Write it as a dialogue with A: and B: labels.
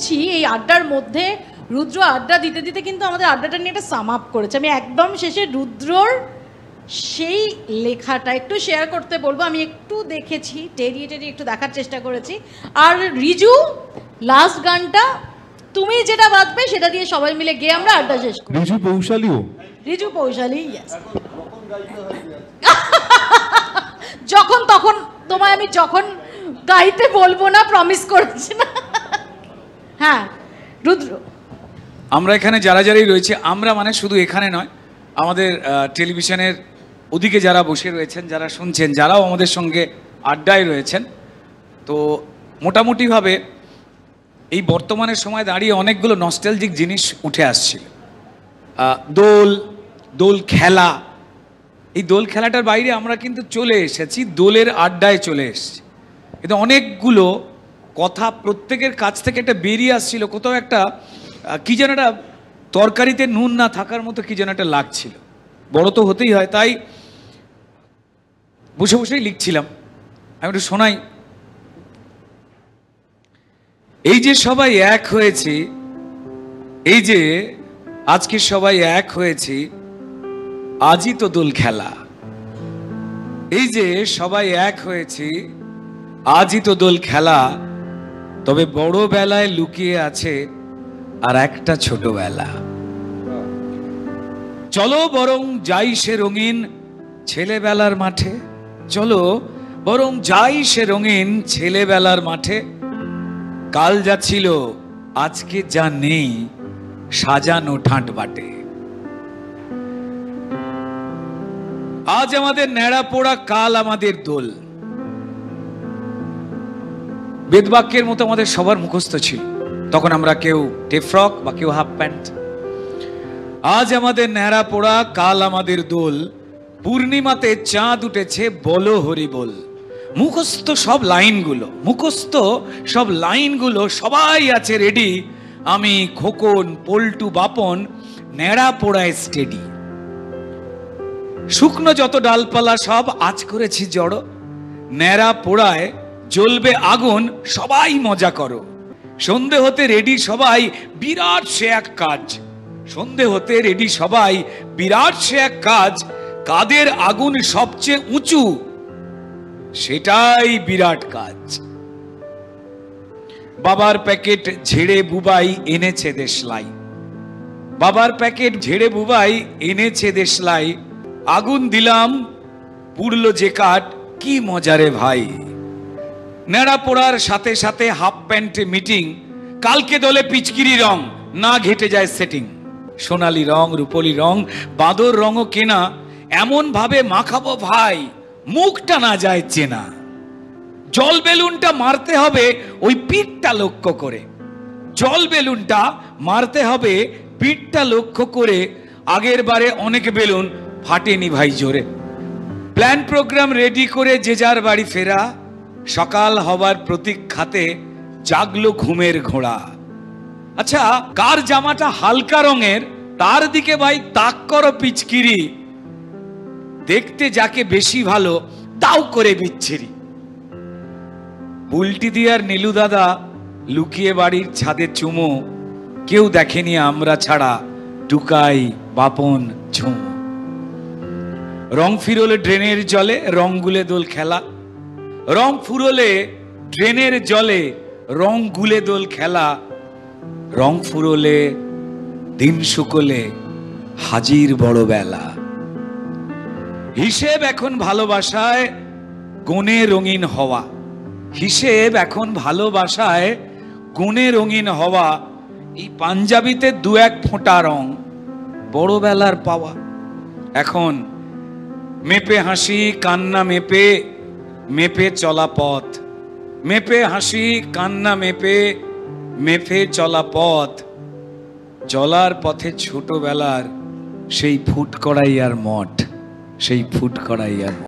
A: করছি এই আড্ডার মধ্যে রুদ্র আড্ডা দিতে দিতে কিন্তু আমাদের আড্ডাটা নিয়ে একটা সাম আপ করেছে। আমি একদম শেষে রুদ্রর সেই লেখাটা একটু শেয়ার করতে বলবো। আমি একটু দেখেছি, টেরিয়ে একটু দেখার চেষ্টা করেছি। আর রিজু লাস্ট গানটা তুমি যেটা বাজবে সেটা দিয়ে সবাই মিলে গিয়ে আমরা আড্ডা শেষ করি।
B: রিজু পৌশালীও,
A: রিজু পৌশালী, ইয়েস। যখন তখন তোমায় আমি যখন গাইতে বলবো না, প্রমিস করেছি না। হ্যাঁ রুদ্র,
C: আমরা এখানে যারা যারাই রয়েছে, আমরা মানে শুধু এখানে নয়, আমাদের টেলিভিশনের ওদিকে যারা বসে রয়েছেন, যারা শুনছেন, যারাও আমাদের সঙ্গে আড্ডায় রয়েছেন, তো মোটামুটিভাবে এই বর্তমানের সময় দাঁড়িয়ে অনেকগুলো নস্টালজিক জিনিস উঠে আসছিল। দোল খেলা, এই দোল খেলাটার বাইরে আমরা কিন্তু চলে এসেছি, দোলের আড্ডায় চলে এসেছি। কিন্তু অনেকগুলো কথা প্রত্যেকের কাছ থেকে একটা বেরিয়ে আসছিল, কোথাও একটা কী যেন একটা তরকারিতে নুন না থাকার মতো কী যেন একটা লাগছিল। বড় তো হতেই হয়, তাই বসে বসেই লিখছিলাম। আমি একটু শোনাই। এই যে সবাই এক হয়েছি, এই যে আজকে সবাই এক হয়েছি, আজই তো দোল খেলা। এই যে সবাই এক হয়েছি, আজই তো দোল খেলা। তবে বড় বেলায় লুকিয়ে আছে আর একটা ছোটবেলা। চলো বরং যাই সে রঙিন ছেলেবেলার মাঠে, চলো বরং যাই সে রঙিন ছেলেবেলার মাঠে। কাল যা ছিল আজকে যা নেই সাজানো ঠাঁট বাটে। আজ আমাদের ন্যাড়া পোড়া, কাল আমাদের দোল। বেদবাক্যের মতো আমাদের সবার মুখস্থ ছিল তখন, আমরা কেউ টেফ্রক বা কেউ হাফ প্যান্ট। আজ আমাদের ন্যাড়া পোড়া, কাল আমাদের দোল। পূর্ণিমাতে চাঁদ উঠেছে, বলো হরি বল। মুখস্থ সব লাইনগুলো, মুখস্থ সব লাইনগুলো সবাই আছে রেডি। আমি খোকন, পল্টু, বাপন ন্যাড়া পোড়ায় স্টেডি। শুকনো যত ডালপালা সব আজ করেছি জড়ো। ন্যাড়া পোড়ায় জ্বলবে আগুন, সবাই মজা করো। সন্ধে হতে রেডি সবাই, বিরাট সে এক কাজ। সন্ধে হতে রেডি সবাই, বিরাট সে এক কাজ। কাদের আগুন সবচেয়ে উঁচু, সেটাই বিরাট কাজ। বাবার প্যাকেট ঝেড়ে বুবাই এনেছে দেশলাই। বাবার প্যাকেট ঝেড়ে বুবাই এনেছে দেশলাই। আগুন দিলাম পুড়লো যে কাঠ, কি মজারে ভাই। ন্যাড়া পোড়ার সাথে সাথে হাফ প্যান্টে মিটিং। কালকে দলে পিচকিরি রং, না ঘেটে যায় সেটিং। সোনালি রং, রূপলি রং, বাঁদর রঙও কেনা। এমন ভাবে মাখাবো ভাই, মুখটা না যায় চেনা। জল বেলুনটা মারতে হবে ওই পিঠটা লক্ষ্য করে। জল বেলুনটা মারতে হবে পিঠটা লক্ষ্য করে। আগের বারে অনেক বেলুন ফাটেনি ভাই জোরে। প্ল্যান প্রোগ্রাম রেডি করে যে যার বাড়ি ফেরা। সকাল হবার প্রতীক্ষাতে জাগলো ঘুমের ঘোড়া। আচ্ছা, কার জামাটা হালকা রঙের তার দিকে ভাই তাক করো পিচকিরি। দেখতে যাকে বেশি ভালো দাও করে বিচ্ছিরি। বুলটি দিয়ার নীলু দাদা লুকিয়ে বাড়ির ছাদে চুমো। কেউ দেখেনি আমরা ছাড়া, টুকাই, বাপন, ঝুমো। রং ফিরোলে ড্রেনের জলে, রং গুলে দোল খেলা। রং ফুরোলে ড্রেনের জলে, রং গুলে দোল খেলা। রং ফুরোলে দিন শুকোলে হাজির বড় বেলা। হিসেব এখন ভালোবাসায় গুণে রঙিন হওয়া। হিসেব এখন ভালোবাসায় গুণে রঙিন হওয়া। এই পাঞ্জাবিতে দু এক ফোঁটা রং, বড় বেলার পাওয়া। এখন মেপে হাসি কান্না মেপে, মেপে চলা পথ। মেপে হাসি কান্না মেপে, মেপে চলা পথ। চলার পথে ছোটবেলার সেই ফুটকড়াই আর মঠ, সেই ফুটকড়াই আর